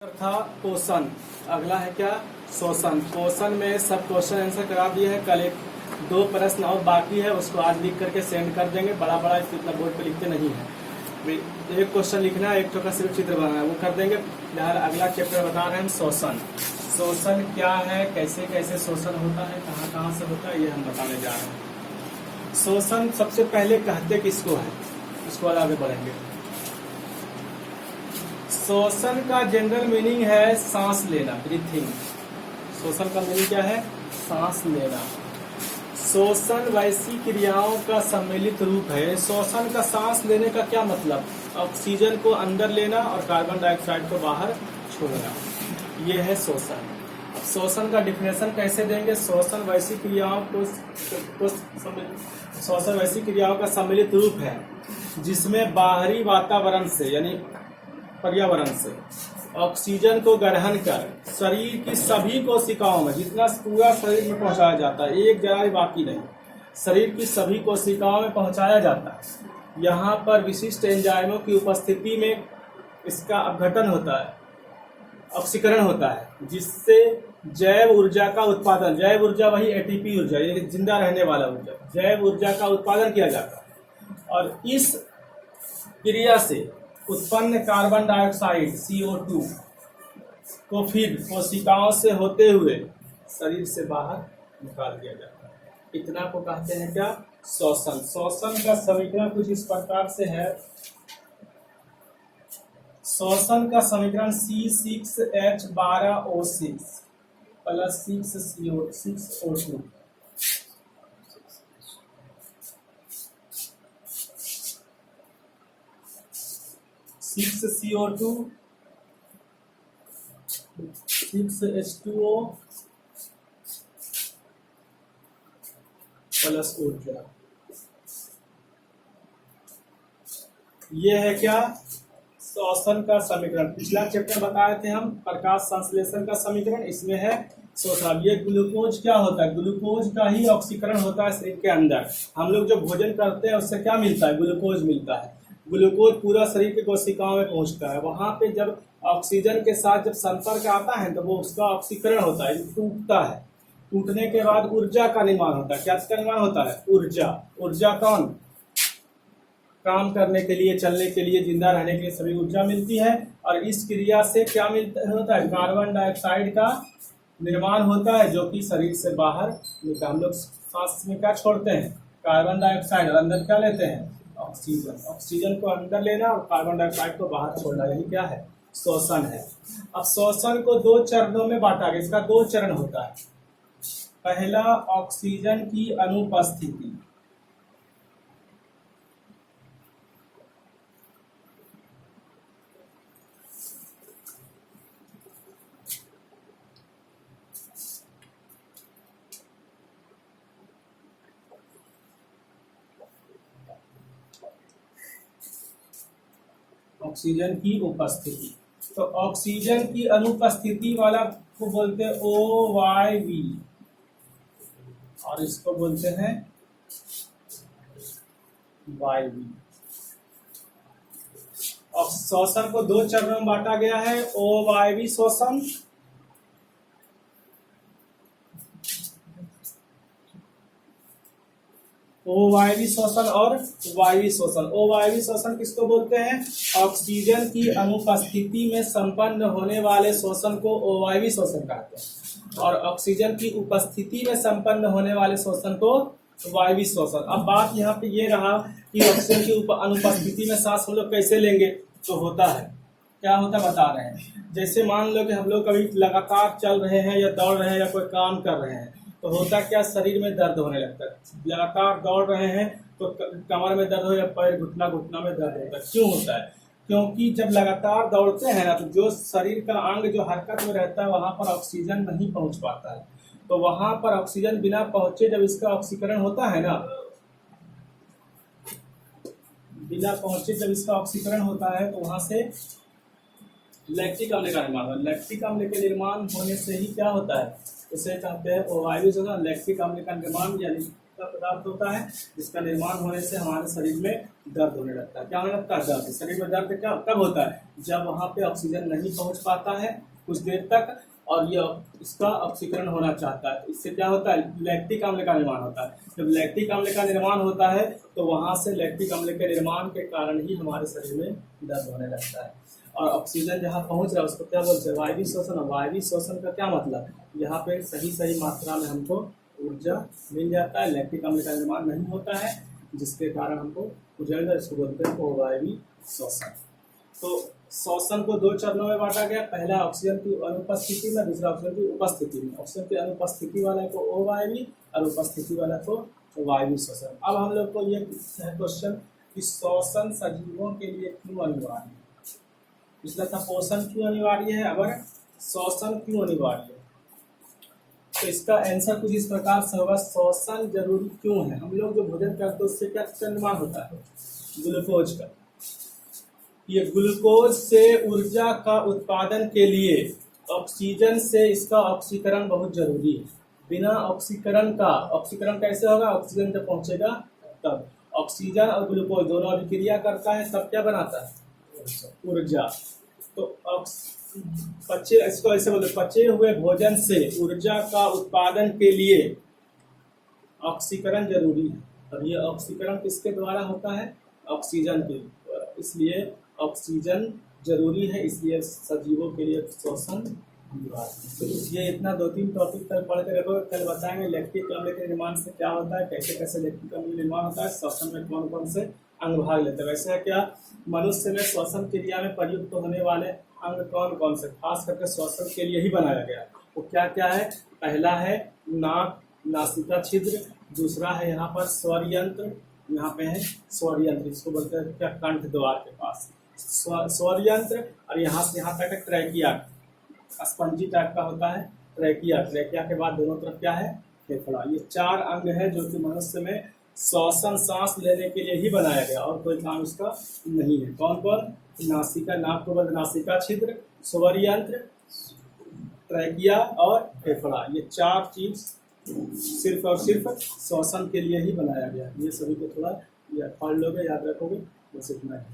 था पोषण। अगला है क्या? शोषण। पोषण में सब क्वेश्चन आंसर करा दिए हैं। कल एक दो प्रश्न और बाकी है, उसको आज लिख करके सेंड कर देंगे। बड़ा बड़ा इतना बोर्ड पे लिखते नहीं है, एक क्वेश्चन लिखना है, एक छोटा सिर्फ चित्र बनाना है, वो कर देंगे। फिलहाल अगला चैप्टर बता रहे हैं हम शोषण। शोषण क्या है, कैसे कैसे शोषण होता है, कहाँ कहाँ से होता है, ये हम बताने जा रहे हैं। शोषण सबसे पहले कहते किसको है, इसको आगे बढ़ेंगे। शोषण का जनरल मीनिंग है सांस लेना, ब्रीथिंग। शोषण का मीनिंग क्या है? सांस लेना। शोषण वैसी क्रियाओं का सम्मिलित रूप है। शोषण का सांस लेने का क्या मतलब? ऑक्सीजन को अंदर लेना और कार्बन डाइऑक्साइड को बाहर छोड़ना, ये है शोषण। शोषण का डिफिनेशन कैसे देंगे? शोषण वैसी क्रियाओं का सम्मिलित रूप है जिसमें बाहरी वातावरण से यानी पर्यावरण से ऑक्सीजन को ग्रहण कर शरीर की सभी कोशिकाओं में, जितना पूरा शरीर में पहुंचाया जाता है, एक जरा भी बाकी नहीं, शरीर की सभी कोशिकाओं में पहुंचाया जाता है। यहाँ पर विशिष्ट एंजाइमों की उपस्थिति में इसका अपघटन होता है, ऑक्सीकरण होता है, जिससे जैव ऊर्जा का उत्पादन, जैव ऊर्जा वही एटीपी ऊर्जा, ये जिंदा रहने वाला ऊर्जा, जैव ऊर्जा का उत्पादन किया जाता है। और इस क्रिया से उत्पन्न कार्बन डाइऑक्साइड CO2 को फिर कोशिकाओं से होते हुए शरीर से बाहर निकाल दिया जाता है। इतना को कहते हैं क्या? शोषण। शोषण का समीकरण कुछ इस प्रकार से है। शोषण का समीकरण C6H12O6 plus 6CO2 6CO2 6H2O plus ऊर्जा, ये है क्या? शोषण का समीकरण। पिछला चैप्टर बताए थे हम प्रकाश संश्लेषण का समीकरण, इसमें है शोषण। ये ग्लूकोज क्या होता है? ग्लूकोज का ही ऑक्सीकरण होता है शरीर के अंदर। हम लोग जो भोजन करते हैं उससे क्या मिलता है? ग्लूकोज मिलता है। ग्लूकोज पूरा शरीर की कोशिकाओं में पहुंचता है। वहां पे जब ऑक्सीजन के साथ जब संपर्क आता है तो वो उसका ऑक्सीकरण होता है, टूटता है। टूटने के बाद ऊर्जा का निर्माण होता है। क्या का निर्माण होता है? ऊर्जा। ऊर्जा कौन? काम करने के लिए, चलने के लिए, जिंदा रहने के लिए सभी ऊर्जा मिलती है। और इस क्रिया से क्या होता है? कार्बन डाइऑक्साइड का निर्माण होता है, जो कि शरीर से बाहर निकलता है। हम लोग सांस में क्या छोड़ते हैं? कार्बन डाइऑक्साइड, और अंदर क्या लेते हैं? ऑक्सीजन। ऑक्सीजन को अंदर लेना और कार्बन डाइऑक्साइड को बाहर छोड़ना, यही क्या है? शोषण है। अब शोषण को दो चरणों में बांटा गया। इसका दो चरण होता है। पहला, ऑक्सीजन की अनुपस्थिति। ऑक्सीजन की उपस्थिति। तो ऑक्सीजन की अनुपस्थिति वाला को बोलते हैं OYV, और इसको बोलते हैं YV। और शोषण को दो चरणों में बांटा गया है। OYV शोषण, OYV शोषण और वायवी शोषण। OYV शोषण किसको बोलते हैं? ऑक्सीजन की अनुपस्थिति में संपन्न होने वाले शोषण को OYV शोषण कहते हैं, और ऑक्सीजन की उपस्थिति में संपन्न होने वाले शोषण को वायवी शोषण। अब बात यहाँ पे ये रहा कि ऑक्सीजन की अनुपस्थिति में सांस हम लोग कैसे लेंगे? तो होता है क्या होता है बता रहे हैं। जैसे मान लो कि हम लोग कभी लगातार चल रहे हैं या दौड़ रहे हैं या कोई काम कर रहे हैं, तो होता क्या? शरीर में दर्द होने लगता है। लगातार दौड़ रहे हैं तो कमर में दर्द हो या पैर, घुटना में दर्द होता है। क्यों होता है? क्योंकि जब लगातार दौड़ते हैं ना, तो जो शरीर का अंग जो हरकत में रहता है वहां पर ऑक्सीजन नहीं पहुंच पाता है। तो वहां पर ऑक्सीजन बिना पहुंचे जब इसका ऑक्सीकरण होता है ना, बिना पहुंचे जब इसका ऑक्सीकरण होता है, तो वहां से लैक्टिक अम्ल का निर्माण होता है। लैक्टिक अम्ल के निर्माण होने से ही क्या होता है? इसे कहते हैं OYV शोषण। लैक्टिक अम्ल का निर्माण यानी का पदार्थ होता है जिसका निर्माण होने से हमारे शरीर में दर्द होने लगता है। क्या होने लगता है? दर्द। शरीर में दर्द क्या कब होता है? जब वहाँ पे ऑक्सीजन नहीं पहुँच पाता है कुछ देर तक और ये इसका ऑक्सीकरण होना चाहता है। इससे क्या होता है? लैक्टिक अम्ल का निर्माण होता है। जब लैक्टिक अम्ल का निर्माण होता है तो वहाँ से लैक्टिक अम्ल के निर्माण के कारण ही हमारे शरीर में दर्द होने लगता है। और ऑक्सीजन जहाँ पहुँच रहा है उसको क्या बोलते हैं? वायवीय शोषण। वायवीय शोषण का क्या मतलब? यहाँ पे सही मात्रा में हमको ऊर्जा मिल जाता है, लैक्टिक अम्ल का निर्माण नहीं होता है जिसके कारण हमको ऊर्जा मिलता है, इसको बोलते हैं अवायवीय शोषण। तो शोषण को दो चरणों में बांटा गया। पहला ऑक्सीजन की अनुपस्थिति में, दूसरा ऑक्सीजन की उपस्थिति में। ऑक्सीजन की अनुपस्थिति वाले को अवायवीय और उपस्थिति वाला को वायवीय शोषण। अब हम लोग को ये है क्वेश्चन कि शोषण सजीवों के लिए क्यों अनिवार्य है? पिछला था पोषण क्यों अनिवार्य है, अब शोषण क्यों अनिवार्य है। तो इसका आंसर कुछ इस प्रकार से होगा, शोषण जरूरी क्यों है। हम लोग जो भोजन करते हैं उससे क्या निर्माण होता है? ग्लूकोज का। ये ग्लूकोज से ऊर्जा का उत्पादन के लिए ऑक्सीजन से इसका ऑक्सीकरण बहुत जरूरी है। बिना ऑक्सीकरण कैसे होगा? ऑक्सीजन जब पहुंचेगा तब। ऑक्सीजन और ग्लूकोज दोनों अभिक्रिया करता है तब क्या बनाता है? ऊर्जा। तो इसको ऐसे बोलते, पचे हुए भोजन से ऊर्जा का उत्पादन के लिए ऑक्सीकरण जरूरी है। और ये ऑक्सीकरण किसके द्वारा होता है? ऑक्सीजन के द्वारा। इसलिए ऑक्सीजन जरूरी है, इसलिए सजीवों के लिए शोषण अनिवार्य। तो ये इतना 2-3 टॉपिक तक पढ़ के रखो। कल बताएंगे लैक्टिक अम्ल के निर्माण से क्या होता है, कैसे कैसे लैक्टिक अम्ल निर्माण होता है, शोषण में कौन कौन से अंग भाग लेते हैं। वैसे क्या मनुष्य में श्वसन क्रिया में प्रयुक्त होने वाले अंग कौन कौन से खास करके श्वसन के लिए ही बनाया गया? वो क्या क्या है? पहला है नाक, नासिका छिद्र। दूसरा है यहाँ पर स्वर यंत्र, यहाँ पे है स्वर यंत्र, इसको बोलते हैं क्या? कंठ द्वार के पास स्वर यंत्र। और यहाँ से यहाँ तक ट्रैकिया, स्पंजी टाइप का होता है ट्रैकिया। ट्रैकिया के बाद दोनों तरफ क्या है? फेफड़ा। ये 4 अंग है जो कि मनुष्य में श्वसन सांस लेने के लिए ही बनाया गया और कोई काम इसका नहीं है। कौन कौन? नासिका, नाक को बोलते नासिका छिद्र, स्वर यंत्र, ट्रैकिया और फेफड़ा। ये 4 चीज सिर्फ और सिर्फ श्वसन के लिए ही बनाया गया। ये सभी को थोड़ा पढ़ लोगे, याद रखोगे, बस इतना है।